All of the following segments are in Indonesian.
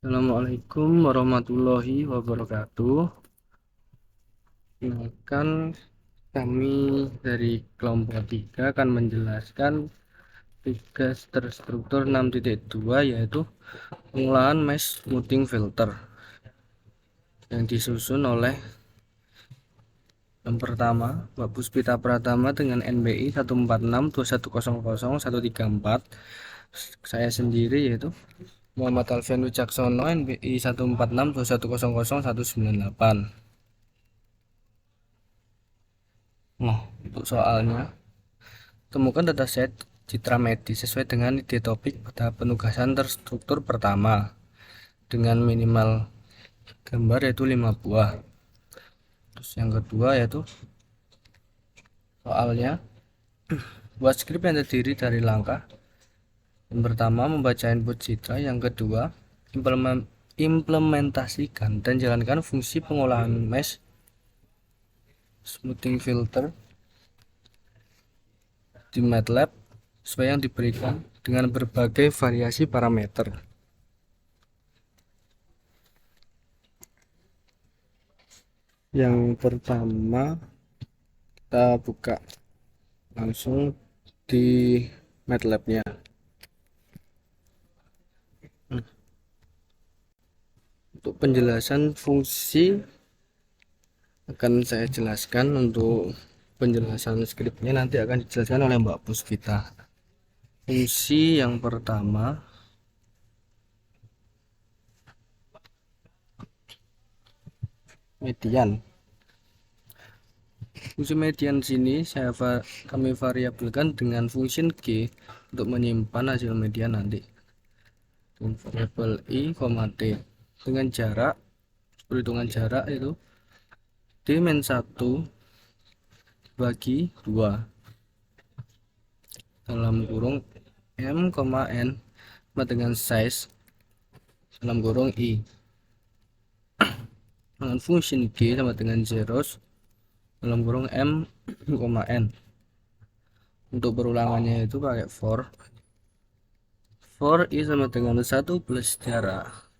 Assalamualaikum warahmatullahi wabarakatuh. Nah, kan kami dari kelompok 3 akan menjelaskan tugas terstruktur 6.2 yaitu pengolahan mesh smoothing filter yang disusun oleh yang pertama Mbak Puspita Pratama dengan NBI 14621000134. Saya sendiri yaitu Muhammad Alfian Wicaksono NBI 14621000198. Nah, untuk soalnya, temukan dataset citra medis sesuai dengan ide topik pada penugasan terstruktur pertama dengan minimal gambar yaitu 5 buah. Terus yang kedua yaitu soalnya buat skrip yang terdiri dari langkah. Yang pertama membaca input citra, yang kedua implementasikan dan jalankan fungsi pengolahan mesh smoothing filter di MATLAB sesuai yang diberikan dengan berbagai variasi parameter. Yang pertama kita buka langsung di MATLAB-nya. Untuk penjelasan fungsi akan saya jelaskan, untuk penjelasan skripnya nanti akan dijelaskan oleh Mbak Puspita. Fungsi yang pertama median. Fungsi median sini kami variabelkan dengan fungsi G untuk menyimpan hasil median nanti. Dan variabel I, T dengan jarak, perhitungan jarak itu D-1 bagi 2 dalam kurung M, N sama dengan size dalam kurung I dengan fungsi G sama dengan zeros dalam kurung M, N. Untuk perulangannya itu pakai for I sama dengan 1 plus jarak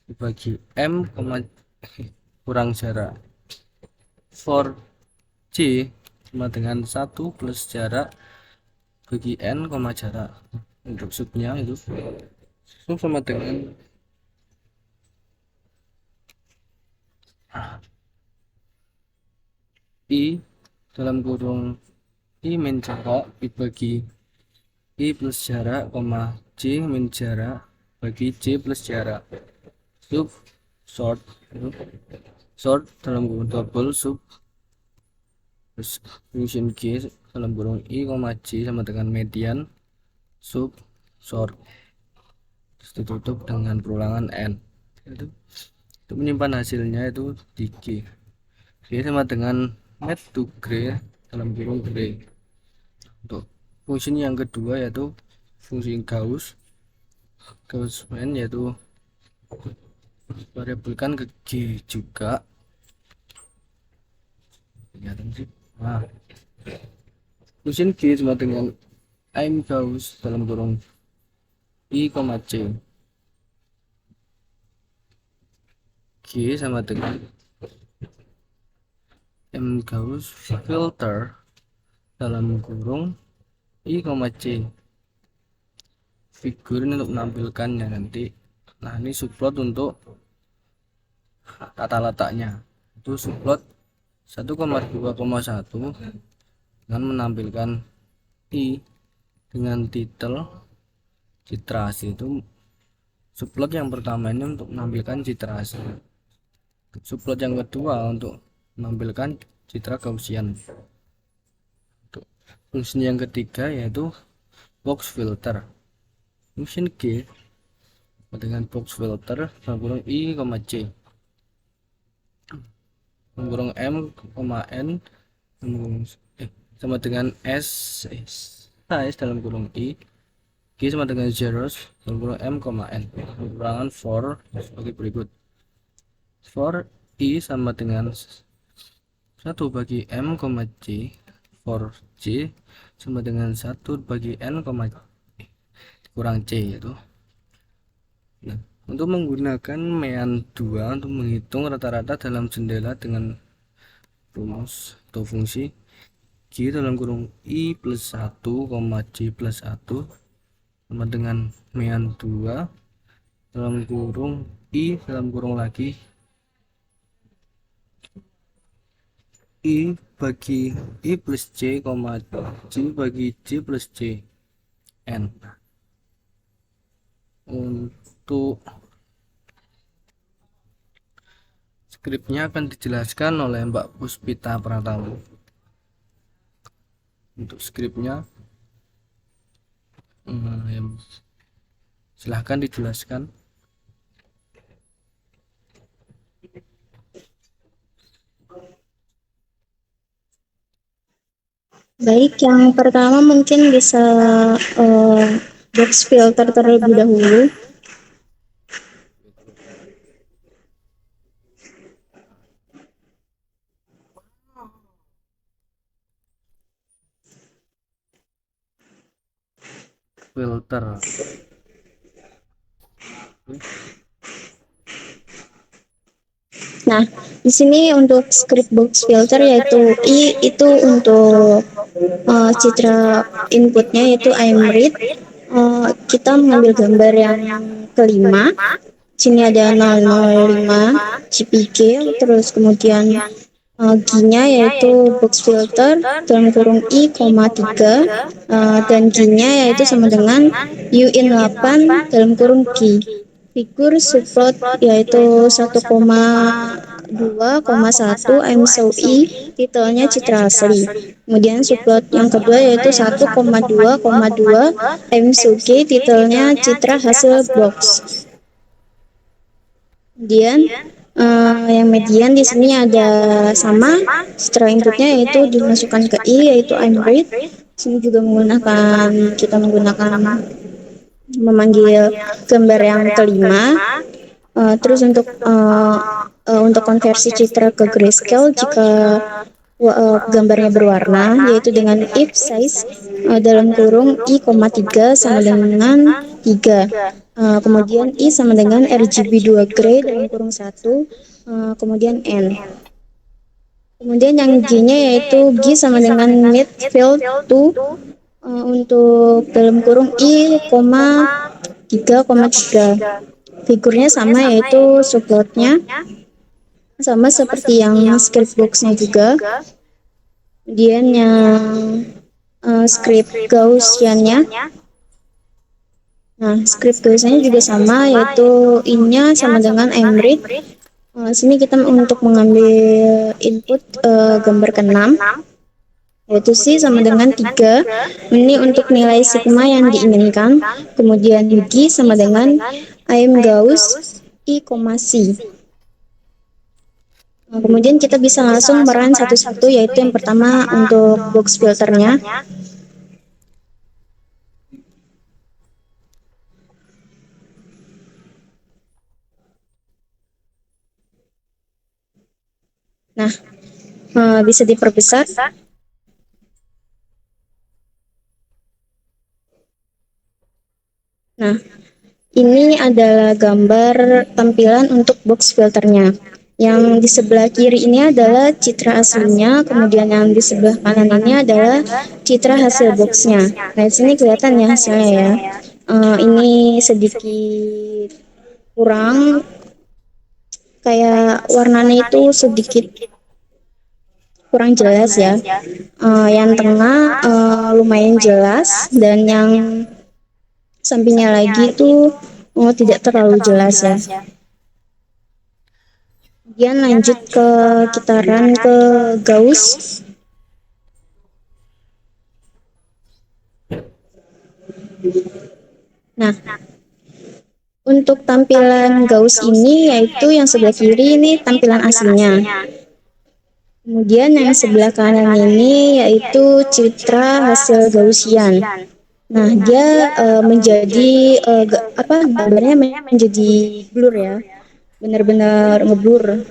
dibagi M, kurang jarak. For C sama dengan 1 plus jarak bagi N, jarak. Untuk subnya itu sub sama dengan I dalam kurung I min jarak dibagi I plus jarak, C min jarak bagi C plus jarak. Sub sort dalam kurung double sub terus fungsi G dalam kurung I, C sama dengan median sub sort terus ditutup dengan perulangan N. Itu untuk menyimpan hasilnya itu di G sama dengan net to gray dalam kurung gray. Untuk fungsi yang kedua yaitu fungsi Gaussian yaitu variabelkan ke G juga. Nah, fungsi G sama dengan I'm Gauss dalam kurung I, C. G sama dengan M Gauss filter dalam kurung I, C. Figur ini untuk menampilkannya nanti. Nah, ini subplot untuk tata letaknya. Itu subplot 1,2,1 dengan menampilkan I dengan titel citra asli. Itu subplot yang pertama ini untuk menampilkan citra asli. Subplot yang kedua untuk menampilkan citra Gaussian. Untuk fungsi yang ketiga yaitu box filter. Fungsi G dengan box filter kurung I, C kurung M, N sama dengan size dalam kurung I, G sama dengan zeros dalam kurung M, N. Perulangan for sebagai berikut. For I sama dengan 1 bagi M, C. For C sama dengan 1 bagi N, kurang C itu. Nah, Untuk menggunakan MEAN 2 untuk menghitung rata-rata dalam jendela dengan rumus atau fungsi G dalam kurung I plus 1, J plus 1 sama dengan MEAN 2 dalam kurung I dalam kurung lagi I bagi I plus J, J bagi J plus J N. Untuk skripnya akan dijelaskan oleh Mbak Puspita Pratama. Untuk skripnya silahkan dijelaskan. Baik, yang pertama mungkin bisa box filter terlebih dahulu. Filter. Nah, di sini untuk script box filter yaitu I itu untuk citra inputnya yaitu I'm read. Kita mengambil gambar yang kelima. Sini ada 005 CPG, terus kemudian G-nya yaitu box filter dalam kurung I, 3 dan G-nya yaitu sama dengan UN 8 dalam kurung G. Figur subplot yaitu 1,2,1 I'm so I, titelnya citra asli. Kemudian subplot yang kedua yaitu 1,2,2 I'm so G, titelnya citra hasil box. Kemudian yang median di sini ada sama citra inputnya yaitu dimasukkan ke I yaitu I'm read. Sini juga kita menggunakan memanggil gambar yang kelima. Terus untuk konversi citra ke grayscale jika gambarnya berwarna yaitu dengan if size dalam kurung I, 3 sama dengan 3. Kemudian I sama dengan RGB 2 gray dalam kurung 1, kemudian N. Kemudian yang G-nya yaitu G sama dengan mid field 2 untuk dalam kurung I, 3,3. Figurnya sama yaitu subplotnya sama seperti yang script boxnya juga. Kemudian yang script Gaussian-nya. Nah, script Gaussian juga sama yaitu I-nya sama dengan I'm read. Sini kita untuk mengambil input gambar ke-6 yaitu C sama dengan 3. Ini untuk nilai sigma yang diinginkan. Kemudian G sama dengan I'm Gauss I, C. Kemudian kita bisa langsung merun satu-satu yaitu yang pertama untuk box filternya. Nah, bisa diperbesar. Nah, ini adalah gambar tampilan untuk box filternya. Yang di sebelah kiri ini adalah citra aslinya, kemudian yang di sebelah kanan ini adalah citra hasil boxnya. Nah, di sini kelihatan ya hasilnya ya. Ini sedikit kurang, kayak warnanya itu sedikit kurang jelas ya. Yang tengah lumayan jelas dan yang sampingnya lagi itu tidak terlalu jelas ya. Kemudian lanjut ke kita run ke Gauss. Nah, untuk tampilan Gauss ini yaitu yang sebelah kiri ini tampilan aslinya. Kemudian yang sebelah kanan ini yaitu citra hasil Gaussian. Nah, dia menjadi gambarnya menjadi blur ya. Benar-benar ngeblur.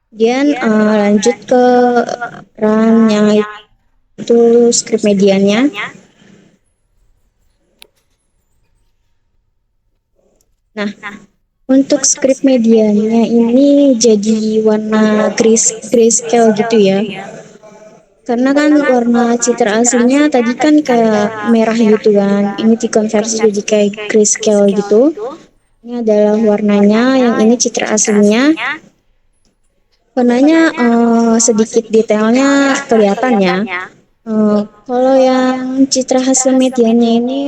Kemudian lanjut ke run yang itu script medianya. Nah, untuk script medianya ini jadi warna grayscale gitu ya. Karena kan warna citra aslinya tadi kan kayak merah gitu kan. Ini dikonversi jadi kayak grayscale gitu. Ini adalah warnanya, yang ini citra aslinya. Warnanya sedikit detailnya kelihatan ya. Kalau yang citra hasil medianya ini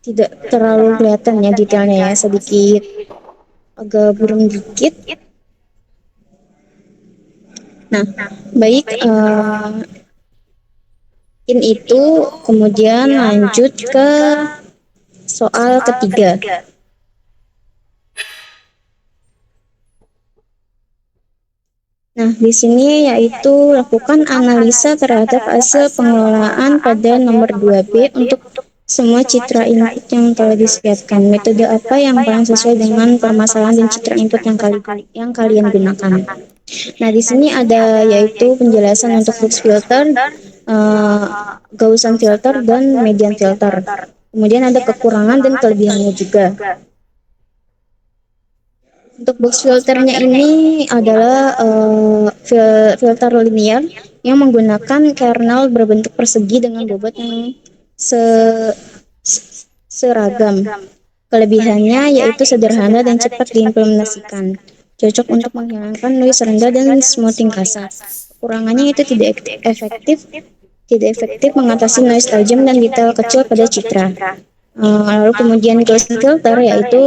tidak terlalu kelihatan ya detailnya ya, sedikit agak burem dikit. Nah, baik in itu kemudian lanjut ke soal ketiga. Nah, di sini yaitu lakukan analisa terhadap hasil pengelolaan pada nomor 2B untuk semua citra input yang telah disiapkan. Metode apa yang paling sesuai dengan permasalahan dan citra input yang kalian gunakan? Nah, di sini ada yaitu penjelasan untuk box filter, Gaussian filter, dan median filter. Kemudian ada kekurangan dan kelebihannya juga. Untuk box filternya ini adalah filter linear yang menggunakan kernel berbentuk persegi dengan bobot yang seragam. Kelebihannya yaitu sederhana dan cepat diimplementasikan. Cocok untuk menghilangkan noise rendah dan smoothing kasar. Kekurangannya itu tidak efektif mengatasi noise tajam dan detail kecil pada citra. Lalu kemudian Gaussian filter yaitu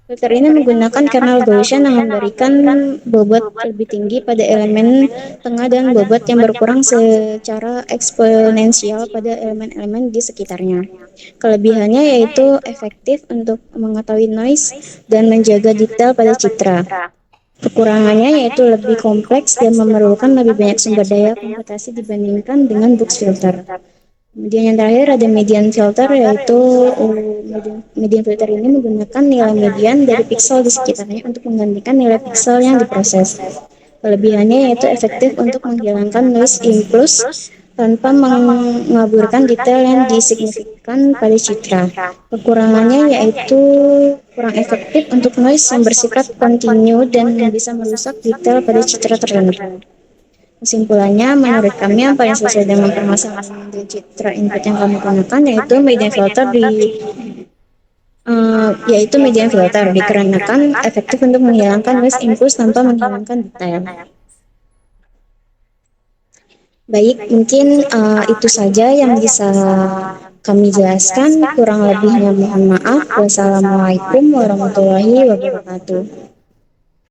filter ini menggunakan kernel Gaussian yang memberikan bobot lebih tinggi pada elemen tengah dan bobot yang berkurang secara eksponensial pada elemen-elemen di sekitarnya. Kelebihannya yaitu efektif untuk mengetahui noise dan menjaga detail pada citra. Kekurangannya yaitu lebih kompleks dan memerlukan lebih banyak sumber daya komputasi dibandingkan dengan box filter. Kemudian yang terakhir ada median filter, yaitu median filter ini menggunakan nilai median dari pixel di sekitarnya untuk menggantikan nilai pixel yang diproses. Kelebihannya yaitu efektif untuk menghilangkan noise impulse tanpa mengaburkan detail yang disignifikan pada citra. Kekurangannya yaitu kurang efektif untuk noise yang bersifat kontinu dan bisa merusak detail pada citra tertentu. Kesimpulannya, menurut kami yang paling sesuai dengan permasalahan di citra input yang kami gunakan yaitu median filter dikarenakan efektif untuk menghilangkan noise impulse tanpa menghilangkan detail. Baik, mungkin itu saja yang bisa kami jelaskan. Kurang lebihnya mohon maaf. Wassalamualaikum warahmatullahi wabarakatuh.